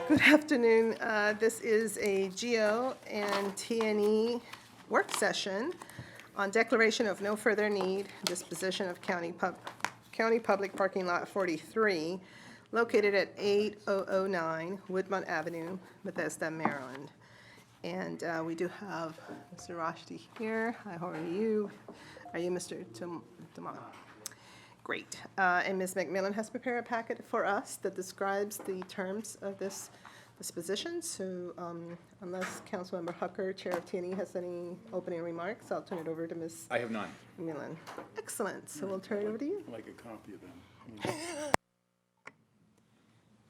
Good afternoon. This is a GO and TNE work session on declaration of no further need, disposition of county public parking lot 43, located at 8009 Woodmont Avenue, Bethesda, Maryland. And we do have Mr. Rashdi here. Hi, how are you? Are you Mr. Tamar? Great. And Ms. McMillan has prepared a packet for us that describes the terms of this disposition. So unless Councilmember Hucker, Chair of T&E, has any opening remarks, I'll turn it over to Ms. I have none. McMillan. Excellent. So we'll turn it over to you. I'd like a copy of them.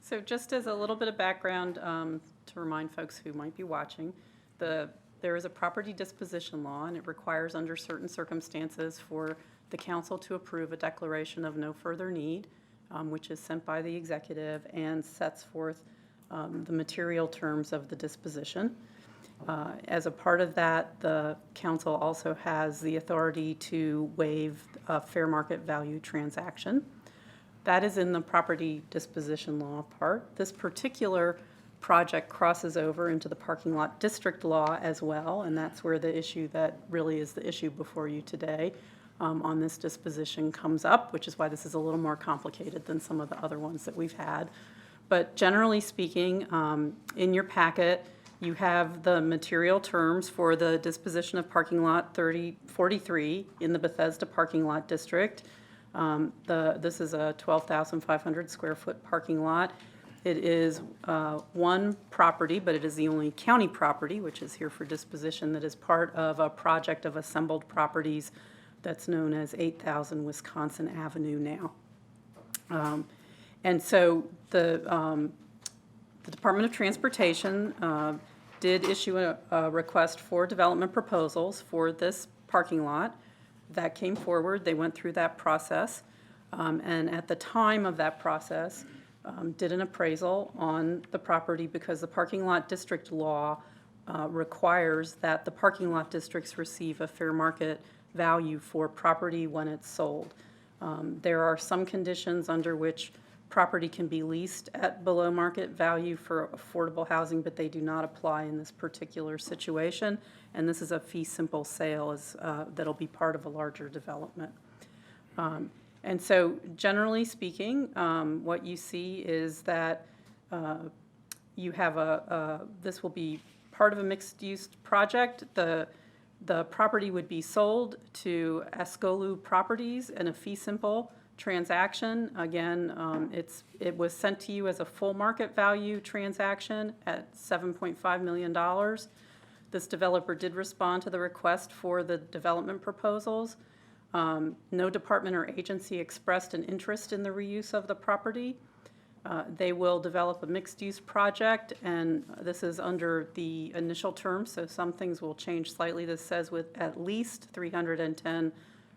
So just as a little bit of background to remind folks who might be watching, there is a property disposition law, and it requires under certain circumstances for the council to approve a declaration of no further need, which is sent by the executive and sets forth the material terms of the disposition. As a part of that, the council also has the authority to waive a fair market value transaction. That is in the property disposition law part. This particular project crosses over into the parking lot district law as well, and that's where the issue that really is the issue before you today on this disposition comes up, which is why this is a little more complicated than some of the other ones that we've had. But generally speaking, in your packet, you have the material terms for the disposition of parking lot 43 in the Bethesda parking lot district. This is a 12,500 square foot parking lot. It is one property, but it is the only county property, which is here for disposition, that is part of a project of assembled properties that's known as 8,000 Wisconsin Avenue now. And so the Department of Transportation did issue a request for development proposals for this parking lot. That came forward. They went through that process. And at the time of that process, did an appraisal on the property because the parking lot district law requires that the parking lot districts receive a fair market value for property when it's sold. There are some conditions under which property can be leased at below market value for affordable housing, but they do not apply in this particular situation. And this is a fee simple sale that'll be part of a larger development. And so generally speaking, what you see is that you have this will be part of a mixed use project. The property would be sold to Ascolu Properties in a fee simple transaction. Again, it was sent to you as a full market value transaction at $7.5 million. This developer did respond to the request for the development proposals. No department or agency expressed an interest in the reuse of the property. They will develop a mixed-use project, and this is under the initial terms, so some things will change slightly. This says with at least 310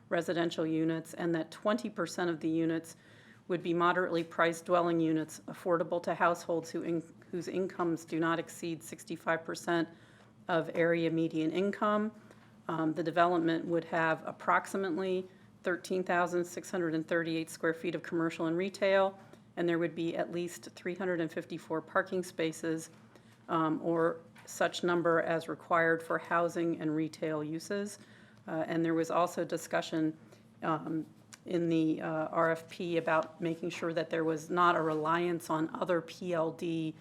residential units, and that 20% of the units would be moderately priced dwelling units affordable to households whose incomes do not exceed 65% of area median income. The development would have approximately 13,638 square feet of commercial and retail, and there would be at least 354 parking spaces or such number as required for housing and retail uses. And there was also discussion in the RFP about making sure that there was not a reliance on other PLD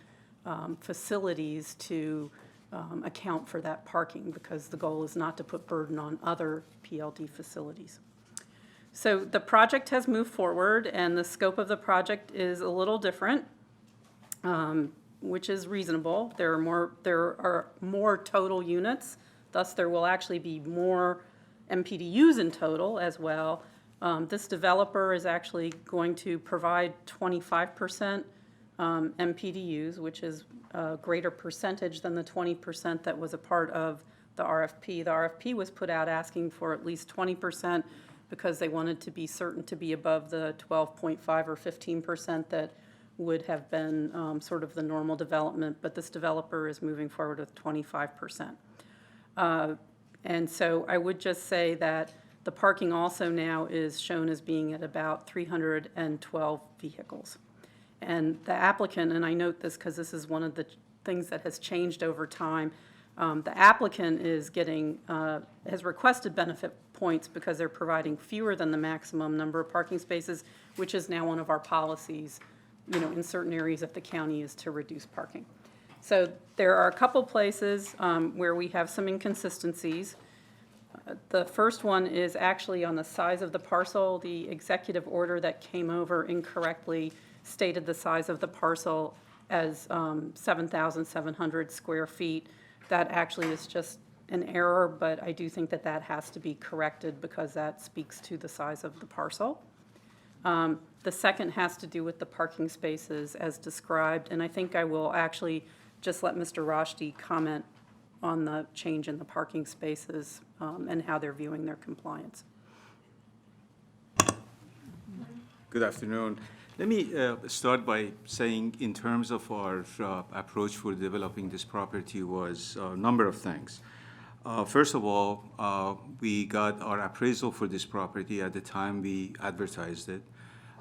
facilities to account for that parking, because the goal is not to put burden on other PLD facilities. So the project has moved forward, and the scope of the project is a little different, which is reasonable. There are more total units, thus there will actually be more MPDUs in total as well. This developer is actually going to provide 25% MPDUs, which is a greater percentage than the 20% that was a part of the RFP. The RFP was put out asking for at least 20% because they wanted to be certain to be above the 12.5 or 15% that would have been sort of the normal development, but this developer is moving forward with 25%. And so I would just say that the parking also now is shown as being at about 312 vehicles. And the applicant, and I note this because this is one of the things that has changed over time, the applicant is getting, has requested benefit points because they're providing fewer than the maximum number of parking spaces, which is now one of our policies, in certain areas of the county, is to reduce parking. So there are a couple places where we have some inconsistencies. The first one is actually on the size of the parcel. The executive order that came over incorrectly stated the size of the parcel as 7,700 square feet. That actually is just an error, but I do think that that has to be corrected because that speaks to the size of the parcel. The second has to do with the parking spaces as described, and I think I will actually just let Mr. Roshdi comment on the change in the parking spaces and how they're viewing their compliance. Good afternoon. Let me start by saying in terms of our approach for developing this property was a number of things. First of all, we got our appraisal for this property at the time we advertised it,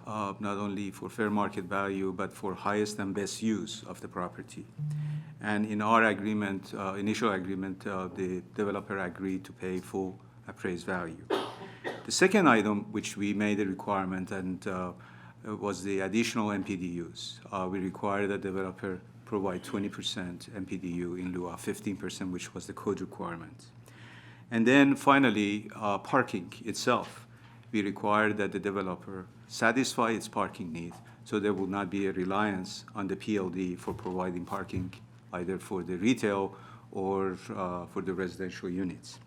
not only for fair market value, but for highest and best use of the property. And in our agreement, initial agreement, the developer agreed to pay full appraised value. The second item, which we made a requirement, and was the additional MPDUs. We required the developer provide 20% MPDU in lieu of 15%, which was the code requirement. And then finally, parking itself. We required that the developer satisfy its parking need, so there will not be a reliance on the PLD for providing parking, either for the retail or for the residential units.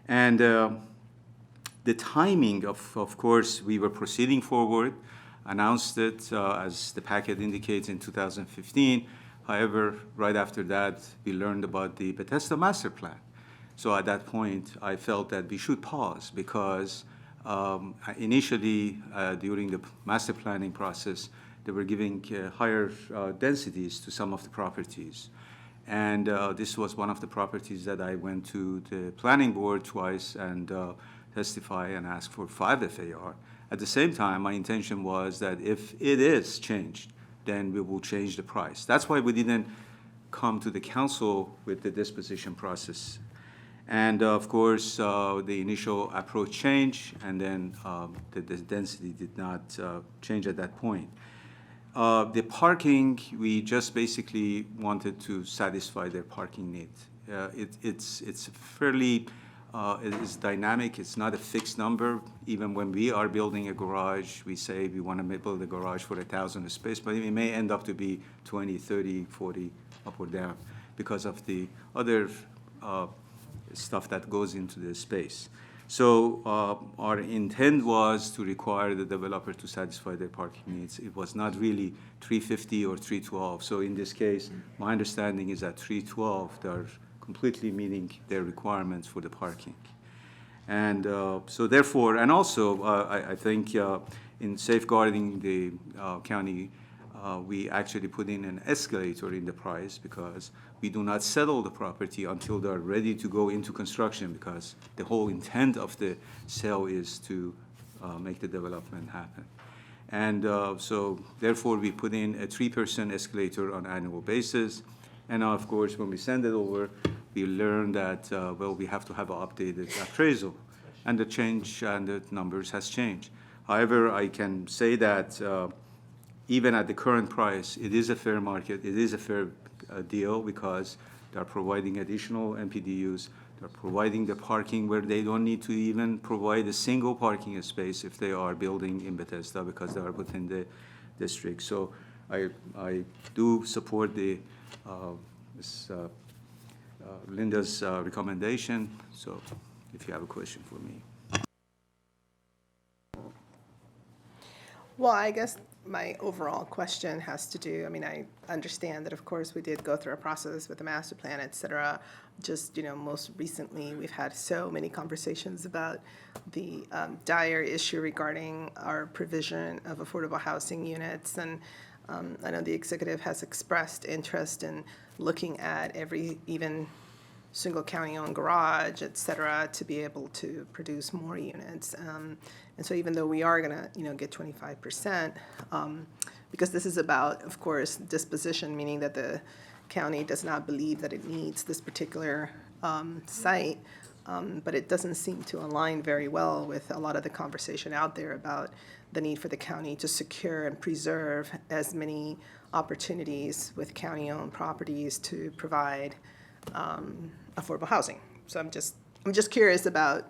And the timing of course, we were proceeding forward, announced it, as the packet indicates, in 2015. However, right after that, we learned about the Bethesda master plan. So at that point, I felt that we should pause because initially, during the master planning process, they were giving higher densities to some of the properties. And this was one of the properties that I went to the planning board twice and testify and ask for 5 FAR. At the same time, my intention was that if it is changed, then we will change the price. That's why we didn't come to the council with the disposition process. And of course, the initial approach changed, and then the density did not change at that point. The parking, we just basically wanted to satisfy their parking needs. It's fairly, it is dynamic. It's not a fixed number. Even when we are building a garage, we say we want to build a garage for 1,000 space, but it may end up to be 20, 30, 40, up or down because of the other stuff that goes into the space. So our intent was to require the developer to satisfy their parking needs. It was not really 350 or 312. So in this case, my understanding is that 312, they're completely meeting their requirements for the parking. And so therefore, and also I think in safeguarding the county, we actually put in an escalator in the price because we do not settle the property until they're ready to go into construction, because the whole intent of the sale is to make the development happen. And so therefore, we put in a 3% escalator on an annual basis. And now, of course, when we send it over, we learn that, well, we have to have an updated appraisal. And the change and the numbers has changed. However, I can say that even at the current price, it is a fair market, it is a fair deal because they're providing additional MPDUs, they're providing the parking where they don't need to even provide a single parking space if they are building in Bethesda because they are within the district. So I do support the Linda's recommendation, so if you have a question for me. Well, I guess my overall question has to do, I mean, I understand that, of course, we did go through a process with the master plan, et cetera. Just, most recently, we've had so many conversations about the dire issue regarding our provision of affordable housing units. And I know the executive has expressed interest in looking at even single county-owned garage, et cetera, to be able to produce more units. And so even though we are gonna, get 25%, because this is about, of course, disposition, meaning that the county does not believe that it needs this particular site, but it doesn't seem to align very well with a lot of the conversation out there about the need for the county to secure and preserve as many opportunities with county-owned properties to provide affordable housing. So I'm just curious about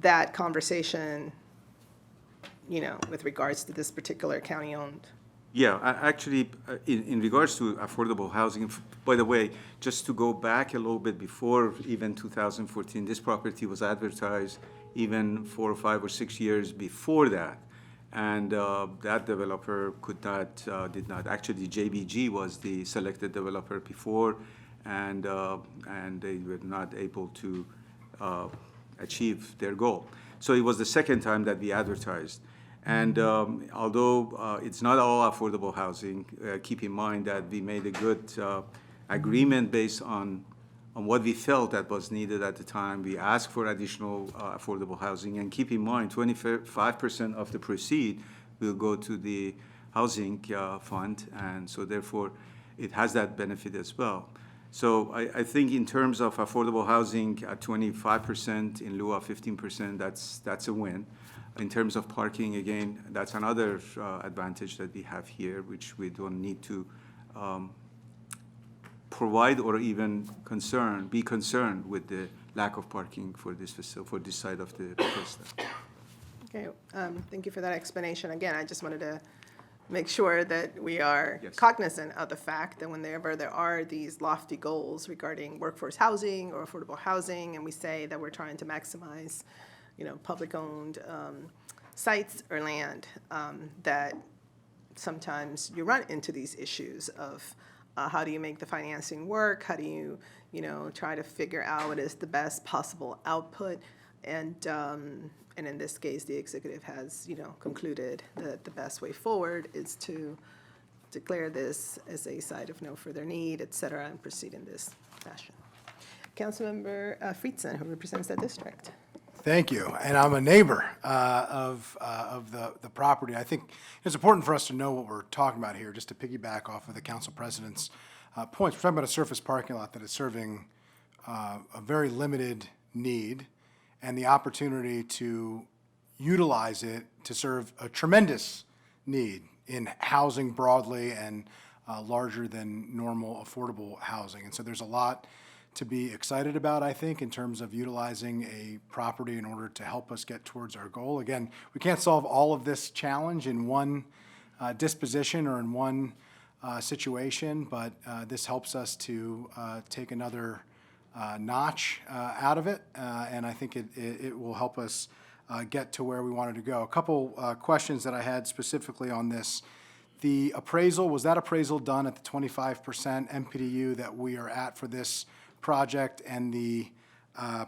that conversation, with regards to this particular county-owned. Yeah, actually, in regards to affordable housing, by the way, just to go back a little bit before even 2014, this property was advertised even 4 or 5 or 6 years before that. And that developer did not, actually JBG was the selected developer before, and they were not able to achieve their goal. So it was the second time that we advertised. And although it's not all affordable housing, keep in mind that we made a good agreement based on what we felt that was needed at the time. We asked for additional affordable housing, and keep in mind, 25% of the proceed will go to the housing fund, and so therefore it has that benefit as well. So I think in terms of affordable housing at 25% in lieu of 15%, that's a win. In terms of parking, again, that's another advantage that we have here, which we don't need to provide or even be concerned with the lack of parking for this side of the coast. Okay, thank you for that explanation. Again, I just wanted to make sure that we are Yes. cognizant of the fact that whenever there are these lofty goals regarding workforce housing or affordable housing, and we say that we're trying to maximize, public-owned sites or land, that sometimes you run into these issues of how do you make the financing work? How do you, try to figure out what is the best possible output? And in this case, the executive has, concluded that the best way forward is to declare this as a site of no further need, et cetera, and proceed in this fashion. Councilmember Friedson, who represents that district. Thank you. And I'm a neighbor of the property. I think it's important for us to know what we're talking about here, just to piggyback off of the council president's points. We're talking about a surface parking lot that is serving a very limited need and the opportunity to utilize it to serve a tremendous need in housing broadly and larger than normal affordable housing. And so there's a lot to be excited about, I think, in terms of utilizing a property in order to help us get towards our goal. Again, we can't solve all of this challenge in one disposition or in one situation, but this helps us to take another notch out of it, and I think it will help us get to where we wanted to go. A couple questions that I had specifically on this. The appraisal, was that appraisal done at the 25% MPDU that we are at for this project, and the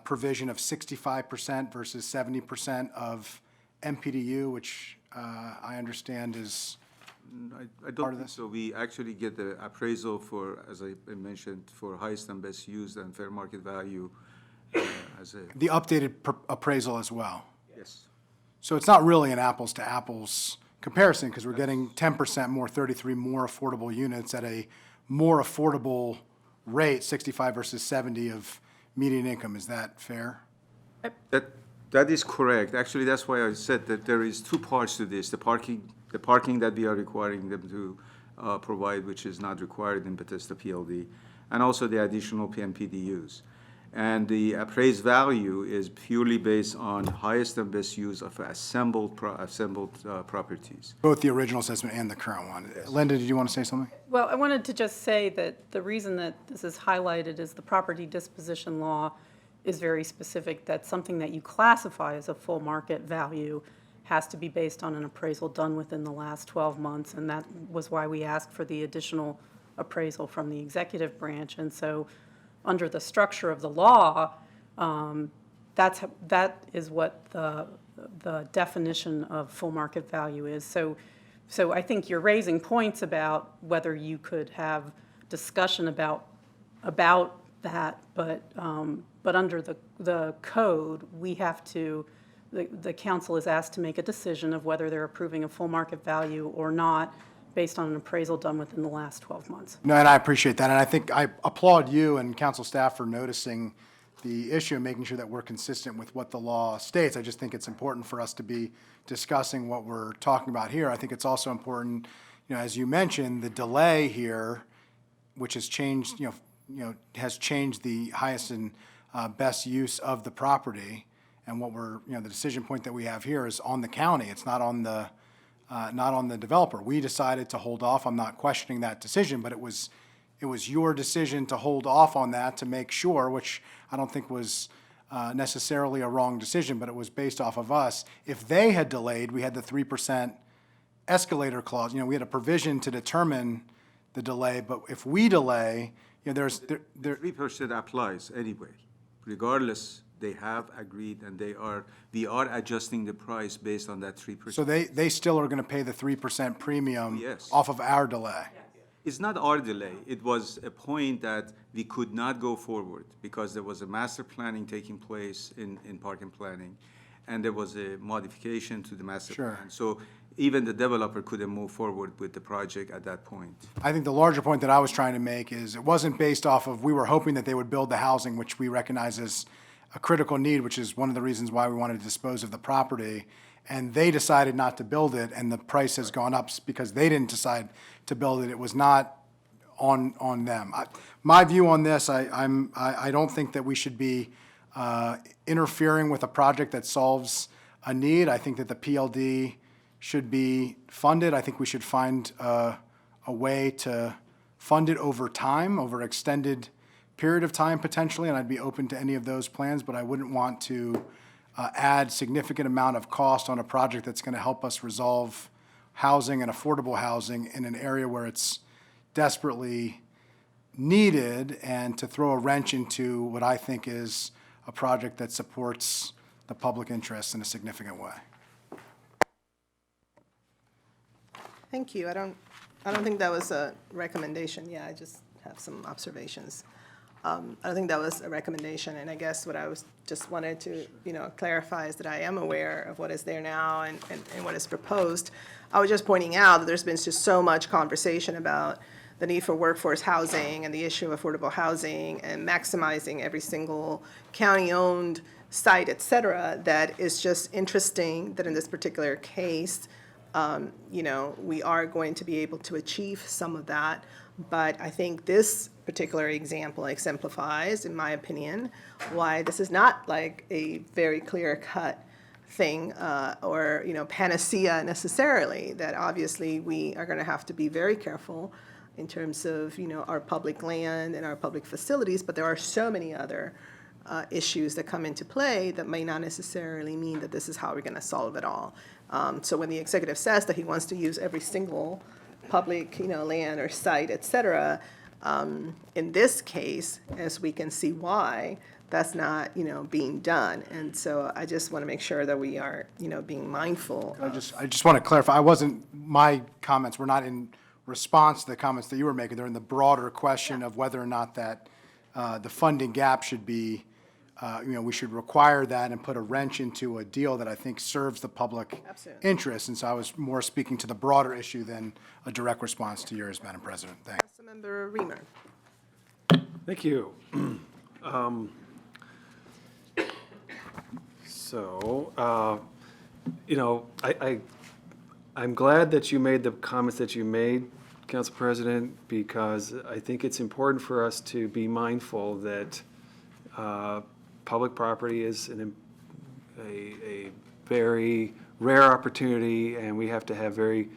provision of 65% versus 70% of MPDU, which I understand is I part don't of think this? so. We actually get the appraisal for, as I mentioned, for highest and best use and fair market value as a, the updated appraisal as well. yes. So it's not really an apples to apples comparison, because we're getting 10% more, 33 more affordable units at a more affordable rate, 65 versus 70 of median income. Is that fair? That is correct. Actually, that's why I said that there is two parts to this. The parking that we are requiring them to provide, which is not required in Bethesda PLD, and also the additional PMPDUs. And the appraised value is purely based on highest and best use of assembled properties. Both the original assessment and the current one. Linda, did you want to say something? Well, I wanted to just say that the reason that this is highlighted is the property disposition law is very specific, that something that you classify as a full market value has to be based on an appraisal done within the last 12 months, and that was why we asked for the additional appraisal from the executive branch. And so under the structure of the law, that is what the definition of full market value is. So I think you're raising points about whether you could have discussion about that, but under the code, we have to, the council is asked to make a decision of whether they're approving a full market value or not, based on an appraisal done within the last 12 months. No, and I appreciate that, and I think I applaud you and council staff for noticing the issue and making sure that we're consistent with what the law states. I just think it's important for us to be discussing what we're talking about here. I think it's also important, as you mentioned, the delay here, which has changed, has changed the highest and best use of the property, and what we're, the decision point that we have here is on the county. It's not on the developer. We decided to hold off. I'm not questioning that decision, but it was your decision to hold off on that to make sure, which I don't think was necessarily a wrong decision, but it was based off of us. If they had delayed, we had the 3% escalator clause. We had a provision to determine the delay, but if we delay, there's 3% applies anyway, regardless. They have agreed, and we are adjusting the price based on that 3%. So they still are going to pay the 3% premium Yes. off of our delay. It's not our delay. It was a point that we could not go forward because there was a master planning taking place in parking planning, and there was a modification to the master Sure. plan. So even the developer couldn't move forward with the project at that point. I think the larger point that I was trying to make is it wasn't based off of, we were hoping that they would build the housing, which we recognize as a critical need, which is one of the reasons why we wanted to dispose of the property, and they decided not to build it, and the price has gone up because they didn't decide to build it. It was not on them. My view on this, I don't think that we should be interfering with a project that solves a need. I think that the PLD should be funded. I think we should find a way to fund it over time, over extended period of time potentially, and I'd be open to any of those plans, but I wouldn't want to add significant amount of cost on a project that's going to help us resolve housing and affordable housing in an area where it's desperately needed, and to throw a wrench into what I think is a project that supports the public interest in a significant way. Thank you. I don't think that was a recommendation. Yeah, I just have some observations. I don't think that was a recommendation, and I guess what I just wanted to, clarify is that I am aware of what is there now and what is proposed. I was just pointing out that there's been just so much conversation about the need for workforce housing and the issue of affordable housing and maximizing every single county-owned site, et cetera, that is just interesting that in this particular case, we are going to be able to achieve some of that. But I think this particular example exemplifies, in my opinion, why this is not like a very clear-cut thing or panacea necessarily, that obviously we are going to have to be very careful in terms of our public land and our public facilities, but there are so many other issues that come into play that may not necessarily mean that this is how we're going to solve it all. So when the executive says that he wants to use every single public, land or site, et cetera, in this case, as we can see why, that's not, being done. And so I just want to make sure that we are, being mindful. I just want to clarify, my comments were not in response to the comments that you were making. They're in the broader question of whether or not that the funding gap should be, we should require that and put a wrench into a deal that I think serves the public Absolutely. interest. And so I was more speaking to the broader issue than a direct response to yours, Madam President. Thanks. Councilmember Reamer. Thank you. I'm glad that you made the comments that you made, Council President, because I think it's important for us to be mindful that public property is a very rare opportunity, and we have to have very,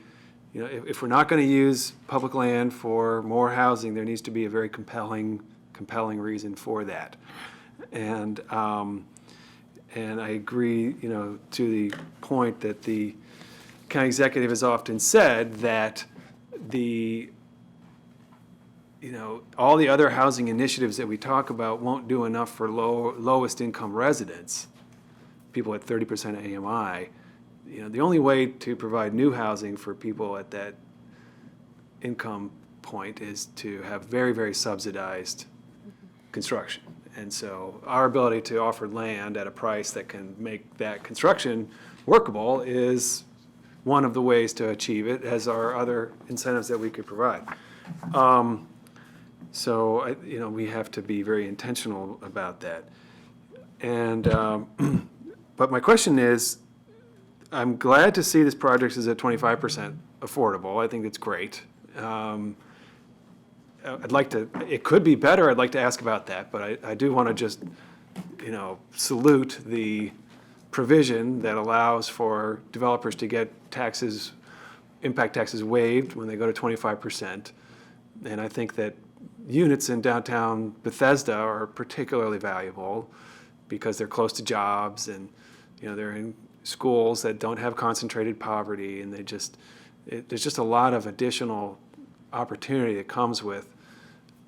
if we're not going to use public land for more housing, there needs to be a very compelling reason for that. And I agree, to the point that the county executive has often said that all the other housing initiatives that we talk about won't do enough for lowest income residents, people at 30% AMI. The only way to provide new housing for people at that income point is to have very, very subsidized construction. And so our ability to offer land at a price that can make that construction workable is one of the ways to achieve it, as are other incentives that we could provide. So, we have to be very intentional about that. And, but my question is, I'm glad to see this project is at 25% affordable. I think it's great. I'd like to, it could be better. I'd like to ask about that, but I do want to just, salute the provision that allows for developers to get taxes, impact taxes waived when they go to 25%. And I think that units in downtown Bethesda are particularly valuable because they're close to jobs and, they're in schools that don't have concentrated poverty, and there's just a lot of additional opportunity that comes with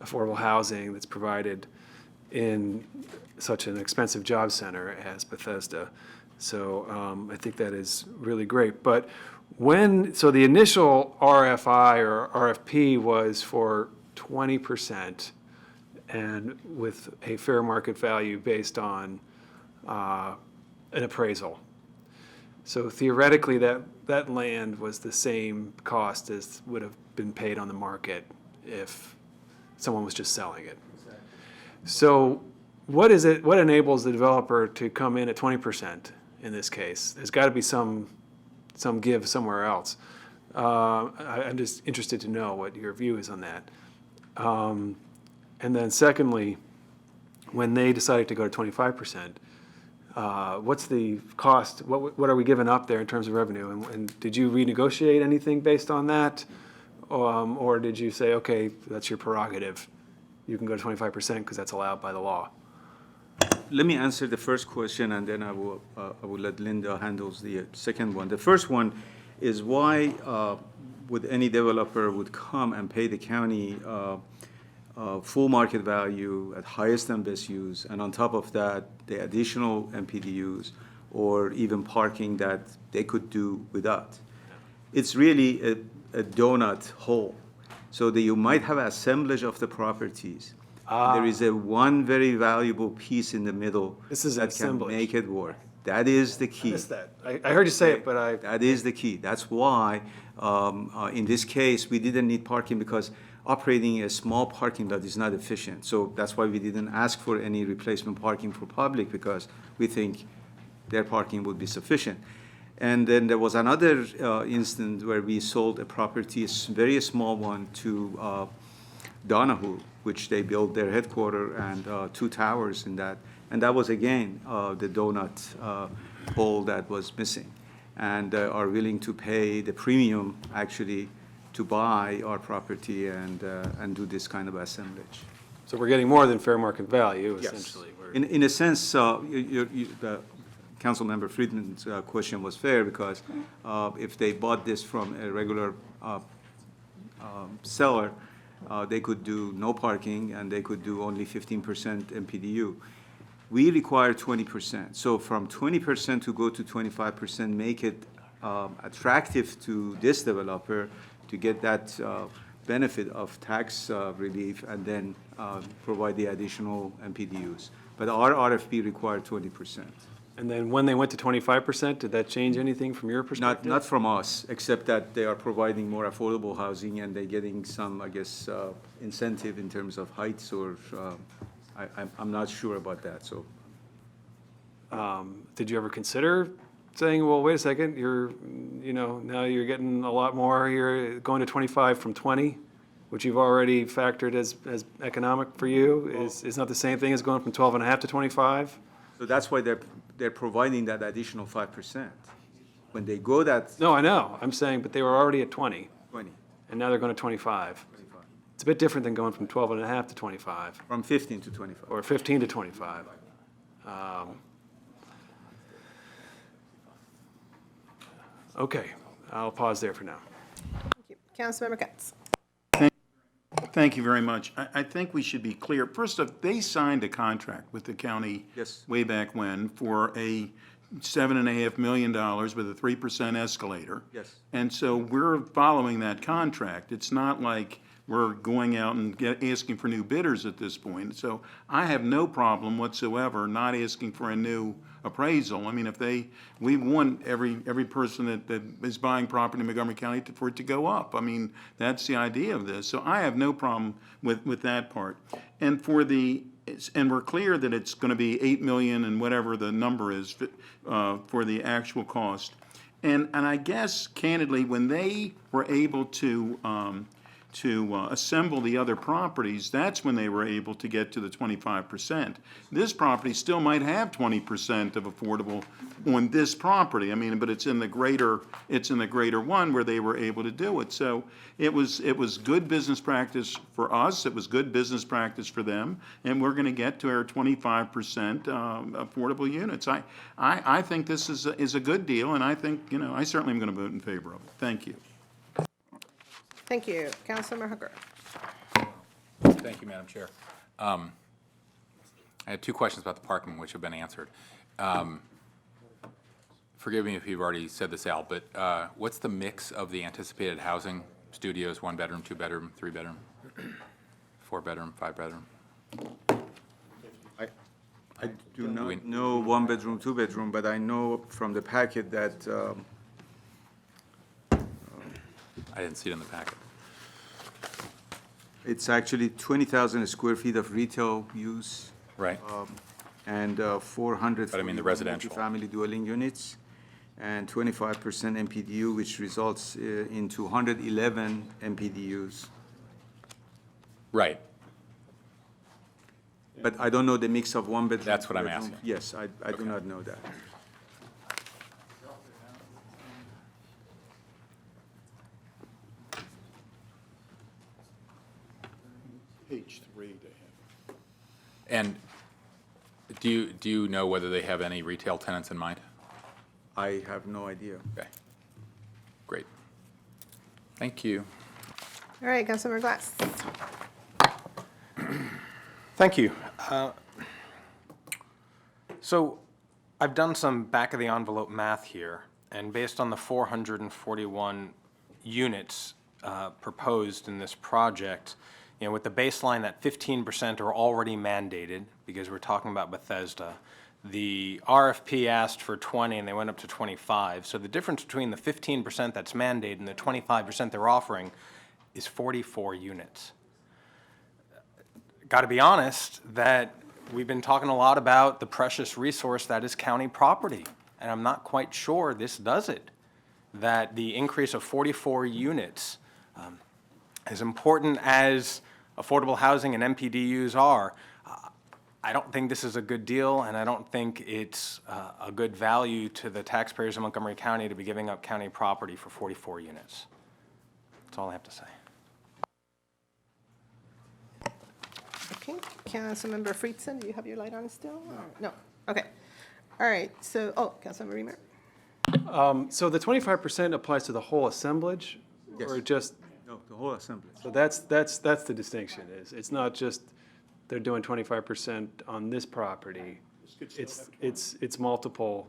affordable housing that's provided in such an expensive job center as Bethesda. So I think that is really great. But so the initial RFI or RFP was for 20% and with a fair market value based on an appraisal. So theoretically, that land was the same cost as would have been paid on the market if someone was just selling it. So what enables the developer to come in at 20% in this case? There's got to be some give somewhere else. I'm just interested to know what your view is on that. And then secondly, when they decided to go to 25%, what's the cost? What are we giving up there in terms of revenue? And did you renegotiate anything based on that? Or did you say, okay, that's your prerogative, you can go to 25% because that's allowed by the law? Let me answer the first question, and then I will let Linda handles the second one. The first one is why would any developer would come and pay the county full market value at highest and best use, and on top of that, the additional MPDUs or even parking that they could do without. It's really a donut hole. So that you might have assemblage of the properties. There is one very valuable piece in the middle This is an that can assemblage. make it work. That is the I key. missed that. I heard you say it, but That is the key. That's why, in this case, we didn't need parking because operating a small parking lot is not efficient. So that's why we didn't ask for any replacement parking for public, because we think their parking would be sufficient. And then there was another instance where we sold a property, a very small one, to Donahue, which they built their headquarters and 2 towers in that. And that was, again, the donut hole that was missing. And are willing to pay the premium, actually, to buy our property and do this kind of assemblage. so we're getting more than fair market value, essentially. In a sense, the Councilmember Friedman's question was fair, because if they bought this from a regular seller, they could do no parking and they could do only 15% MPDU. We require 20%. So from 20% to go to 25%, make it attractive to this developer to get that benefit of tax relief and then provide the additional MPDUs. But our RFP required 20%. And then when they went to 25%, did that change anything from your perspective? Not from us, except that they are providing more affordable housing and they're getting some, I guess, incentive in terms of heights, or I'm not sure about that, so. Did you ever consider saying, well, wait a second, now you're getting a lot more, you're going to 25 from 20, which you've already factored as economic for you, is not the same thing as going from 12 and a half to 25? So that's why they're providing that additional 5%. When they go that No, I know, I'm saying, but they were already at 20, 20, and now they're going to 25. It's a bit different than going from 12 and a half to 25, from 15 to 25. or 15 to 25. Okay, I'll pause there for now. Thank you. Councilmember Katz. Thank you very much. I think we should be clear. First off, they signed a contract with the county Yes. way back when for a $7.5 million with a 3% escalator. Yes. And so we're following that contract. It's not like we're going out and asking for new bidders at this point. So I have no problem whatsoever not asking for a new appraisal. I mean, we want every person that is buying property in Montgomery County for it to go up. I mean, that's the idea of this. So I have no problem with that part. And we're clear that it's gonna be 8 million and whatever the number is, for the actual cost. And I guess candidly, when they were able to assemble the other properties, that's when they were able to get to the 25%. This property still might have 20% of affordable on this property. I mean, but it's in the greater one where they were able to do it. So it was good business practice for us, it was good business practice for them, and we're gonna get to our 25% affordable units. I think this is a good deal, and I think, I certainly am gonna vote in favor of it. Thank you. Thank you. Councilmember Hooker. Thank you, Madam Chair. I had two questions about the parking, which have been answered. Forgive me if you've already said this, Al, but what's the mix of the anticipated housing? Studios, 1 bedroom, 2 bedroom, 3 bedroom, 4 bedroom, 5 bedroom? I do not know 1 bedroom, 2 bedroom, but I know from the packet that I didn't see it in the packet. it's actually 20,000 square feet of retail use. Right. And 400 But I mean the residential. family dwelling units, and 25% MPDU, which results in 211 MPDUs. Right. But I don't know the mix of 1 bedroom. That's what I'm 2 bedroom. asking. Yes, I do not know that. Page 3 they have. And do you know whether they have any retail tenants in mind? I have no idea. Okay. Great. Thank you. All right, Councilmember Glass. Thank you. So I've done some back-of-the-envelope math here, and based on the 441 units proposed in this project, with the baseline that 15% are already mandated, because we're talking about Bethesda, the RFP asked for 20 and they went up to 25. So the difference between the 15% that's mandated and the 25% they're offering is 44 units. Got to be honest that we've been talking a lot about the precious resource that is county property, and I'm not quite sure this does it. That the increase of 44 units, as important as affordable housing and MPDUs are, I don't think this is a good deal, and I don't think it's a good value to the taxpayers of Montgomery County to be giving up county property for 44 units. That's all I have to say. Okay, Councilmember Friedson, do you have your light on still? or- No, okay. All right, so, Councilmember Reamer? So the 25% applies to the whole assemblage? Yes. Or just, No, the whole assembly. so that's the distinction is, it's not just they're doing 25% on this property. It's multiple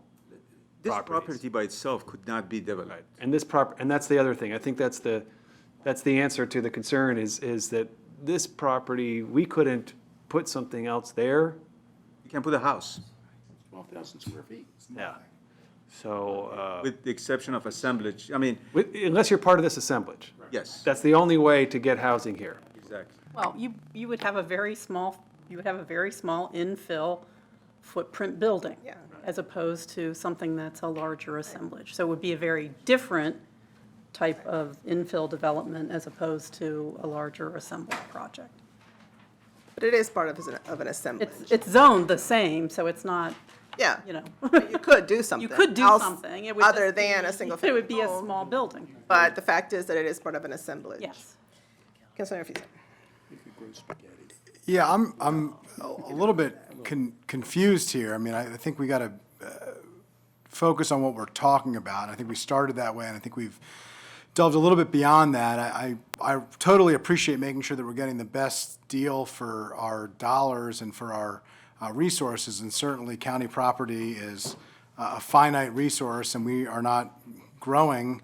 This properties. property by itself could not be developed. And and that's the other thing. I think that's the answer to the concern is that this property, we couldn't put something else there. You can put a house, 12,000 square feet. Yeah. So, with the exception of assemblage. I mean, unless you're part of this assemblage. yes, That's the only way to get housing here. exactly. Well, you would have a very small infill footprint building. Yeah. As opposed to something that's a larger assemblage. So it would be a very different type of infill development as opposed to a larger assembled project. But it is part of an assemblage. It's zoned the same, so it's not, Yeah, you know. you could do something. You could do else something. It would Other just be- than a single It family would be a home. small building. But the fact is that it is part of an assemblage. Yes. Councilmember Friedson? Yeah, I'm a little bit confused here. I mean, I think we got to focus on what we're talking about. I think we started that way, and I think we've delved a little bit beyond that. I totally appreciate making sure that we're getting the best deal for our dollars and for our resources, and certainly county property is a finite resource, and we are not growing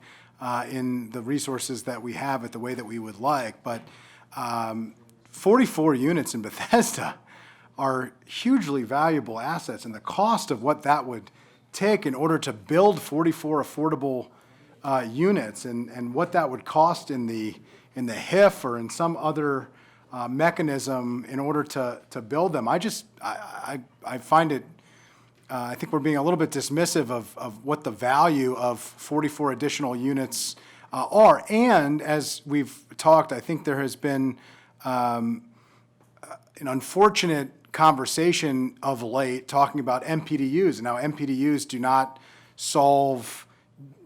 in the resources that we have at the way that we would like. But 44 units in Bethesda are hugely valuable assets, and the cost of what that would take in order to build 44 affordable units, and what that would cost in the HIF or in some other mechanism in order to build them. I find it, I think we're being a little bit dismissive of what the value of 44 additional units are. And as we've talked, I think there has been an unfortunate conversation of late talking about MPDUs. And now MPDUs do not solve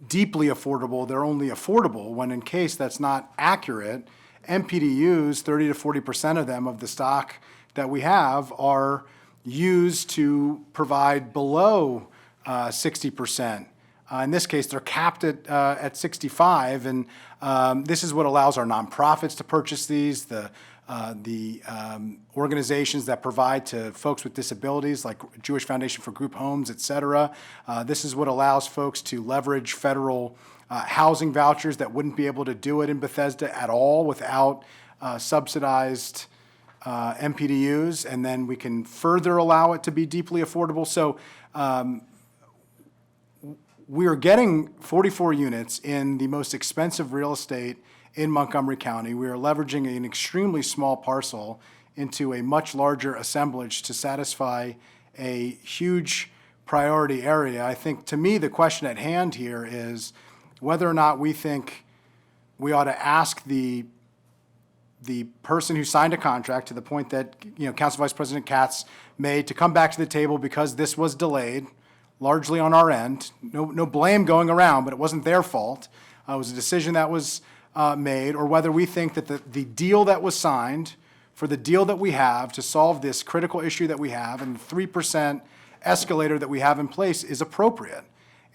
deeply affordable, they're only affordable, when in case that's not accurate. MPDUs, 30 to 40% of them, of the stock that we have, are used to provide below 60%. In this case, they're capped at 65, and this is what allows our nonprofits to purchase these, the organizations that provide to folks with disabilities, like Jewish Foundation for Group Homes, et cetera. This is what allows folks to leverage federal housing vouchers that wouldn't be able to do it in Bethesda at all without subsidized MPDUs, and then we can further allow it to be deeply affordable. So we are getting 44 units in the most expensive real estate in Montgomery County. We are leveraging an extremely small parcel into a much larger assemblage to satisfy a huge priority area. I think, to me, the question at hand here is whether or not we think we ought to ask the person who signed a contract, to the point that, Council Vice President Katz made, to come back to the table because this was delayed, largely on our end. No blame going around, but it wasn't their fault. It was a decision that was made, or whether we think that the deal that was signed for the deal that we have to solve this critical issue that we have, and the 3% escalator that we have in place, is appropriate.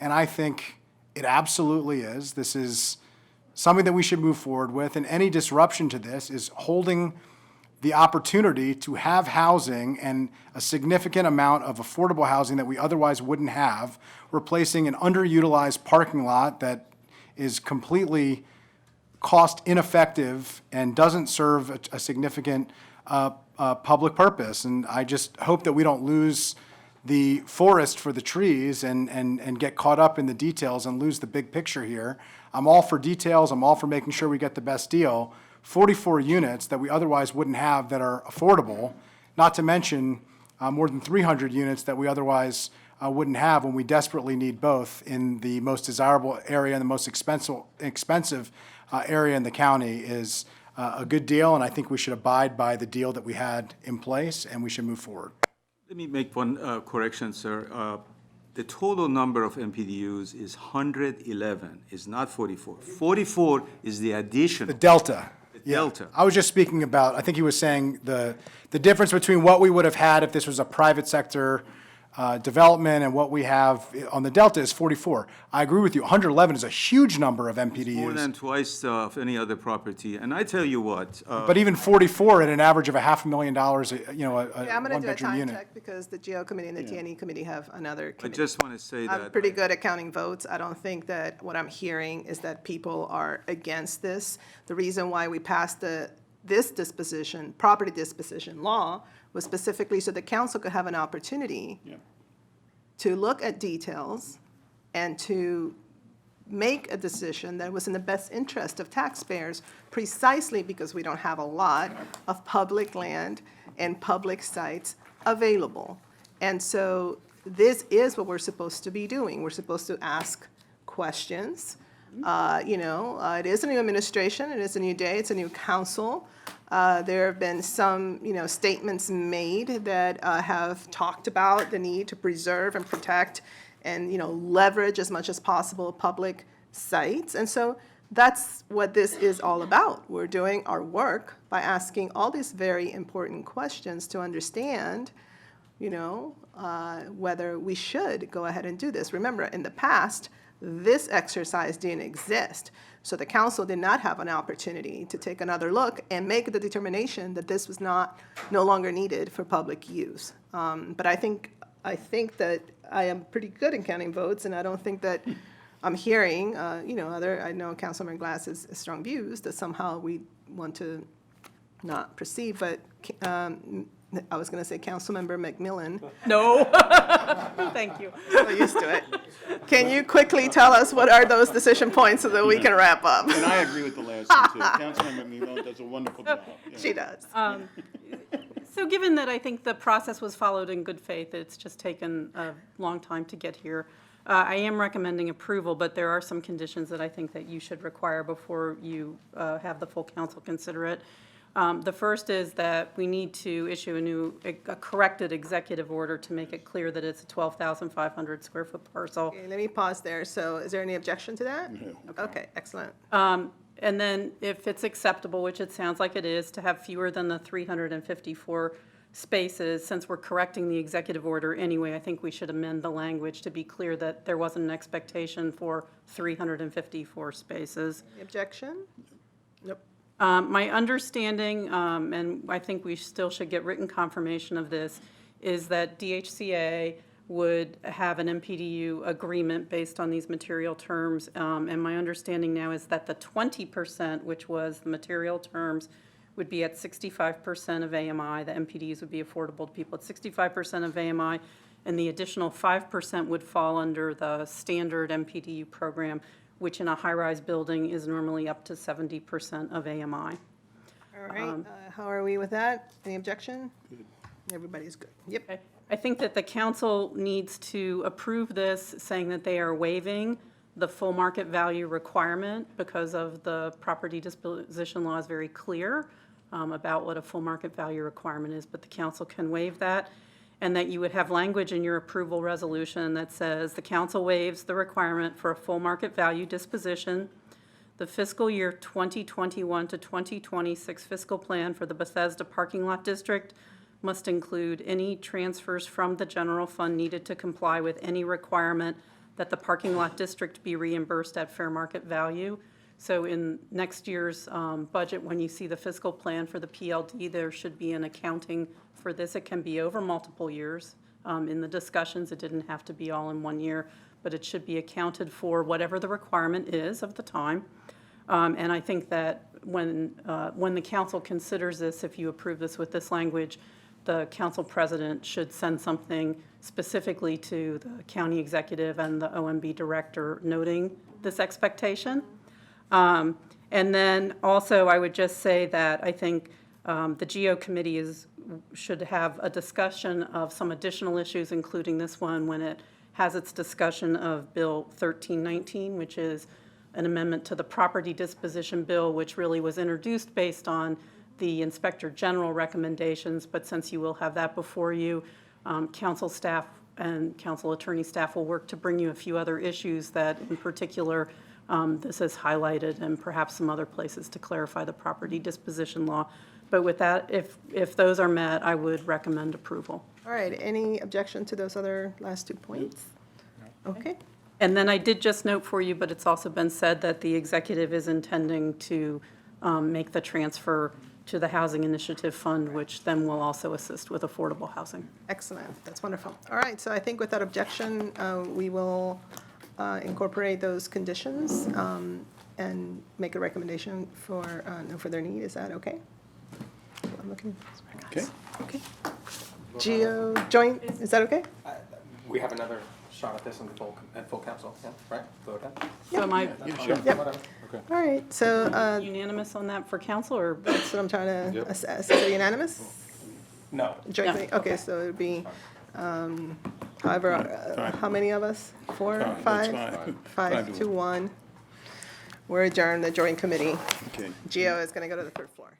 And I think it absolutely is. This is something that we should move forward with, and any disruption to this is holding the opportunity to have housing, and a significant amount of affordable housing that we otherwise wouldn't have, replacing an underutilized parking lot that is completely cost ineffective and doesn't serve a significant public purpose. And I just hope that we don't lose the forest for the trees and get caught up in the details and lose the big picture here. I'm all for details. I'm all for making sure we get the best deal. 44 units that we otherwise wouldn't have that are affordable, not to mention more than 300 units that we otherwise wouldn't have when we desperately need both in the most desirable area and the most expensive area in the county, is a good deal, and I think we should abide by the deal that we had in place, and we should move forward. Let me make one correction, sir. The total number of MPDUs is 111, is not 44. 44 is the addition. The delta. The delta. I was just speaking about, I think he was saying the difference between what we would have had if this was a private sector development and what we have on the delta is 44. I agree with you. 111 is a huge number of MPDUs. More than twice of any other property. And I tell you what. But even 44 at an average of $500,000, Yeah, I'm going to do a one-bedroom time unit. check because the GO committee and the TNE committee have another I committee. just want to say I'm that. pretty good at counting votes. I don't think that what I'm hearing is that people are against this. The reason why we passed this disposition, property disposition law, was specifically so the council could have an opportunity to look at details and to make a decision that was in the best interest of taxpayers, precisely because we don't have a lot of public land and public sites available. And so this is what we're supposed to be doing. We're supposed to ask questions. It is a new administration, it is a new day, it's a new council. There have been some, statements made that have talked about the need to preserve and protect and, leverage as much as possible public sites. And so that's what this is all about. We're doing our work by asking all these very important questions to understand, whether we should go ahead and do this. Remember, in the past, this exercise didn't exist. So the council did not have an opportunity to take another look and make the determination that this was no longer needed for public use. But I think that I am pretty good in counting votes, and I don't think that I'm hearing, I know Councilmember Glass has strong views that somehow we want to not proceed, but I was going to say Councilmember McMillan, No. Thank you. so used to it. Can you quickly tell us what are those decision points so that we can wrap up? And I agree with the last one, too. Councilmember Milone does a wonderful job. Yeah. She does. So given that I think the process was followed in good faith, it's just taken a long time to get here, I am recommending approval, but there are some conditions that I think that you should require before you have the full council consider it. The first is that we need to issue a corrected executive order to make it clear that it's a 12,500 square foot parcel. Okay, let me pause there. So is there any objection to that? No. Okay, excellent. And then if it's acceptable, which it sounds like it is, to have fewer than the 354 spaces, since we're correcting the executive order anyway, I think we should amend the language to be clear that there wasn't an expectation for 354 spaces. Any objection? Nope. My understanding, and I think we still should get written confirmation of this, is that DHCA would have an MPDU agreement based on these material terms. And my understanding now is that the 20%, which was the material terms, would be at 65% of AMI. The MPDUs would be affordable to people at 65% of AMI, and the additional 5% would fall under the standard MPDU program, which in a high-rise building is normally up to 70% of AMI. All right, how are we with that? Any objection? Good. Everybody's good. Yep. Okay. I think that the council needs to approve this, saying that they are waiving the full market value requirement because of the property disposition law is very clear about what a full market value requirement is, but the council can waive that. And that you would have language in your approval resolution that says the council waives the requirement for a full market value disposition. The fiscal year 2021 to 2026 fiscal plan for the Bethesda parking lot district must include any transfers from the general fund needed to comply with any requirement that the parking lot district be reimbursed at fair market value. So in next year's budget, when you see the fiscal plan for the PLD, there should be an accounting for this. It can be over multiple years. In the discussions, it didn't have to be all in 1 year, but it should be accounted for whatever the requirement is of the time. And I think that when the council considers this, if you approve this with this language, the council president should send something specifically to the county executive and the OMB director noting this expectation. And then also, I would just say that I think the GO committee should have a discussion of some additional issues, including this one, when it has its discussion of Bill 1319, which is an amendment to the property disposition bill, which really was introduced based on the Inspector General recommendations, but since you will have that before you, council staff and council attorney staff will work to bring you a few other issues that in particular this is highlighted, and perhaps some other places to clarify the property disposition law. But with that, if those are met, I would recommend approval. All right, any objection to those other last 2 points? No. Okay. And then I did just note for you, but it's also been said that the executive is intending to make the transfer to the Housing Initiative Fund, which then will also assist with affordable housing. Excellent, that's wonderful. All right, so I think without objection, we will incorporate those conditions and make a recommendation for no further need. Is that okay? I'm looking. Okay. Okay. GO joint, is that okay? We have another shot at this in full council, yeah, right? Vote ahead. So am I Yep. All right, so unanimous on that for council, or? that's what I'm trying to assess. Is it unanimous? No. Jointly, okay, so it'd be, however, how many of us? 4, That's 5? five. 5 to 1. We're adjourned, the joint committee. Okay. GO is going to go to the third floor.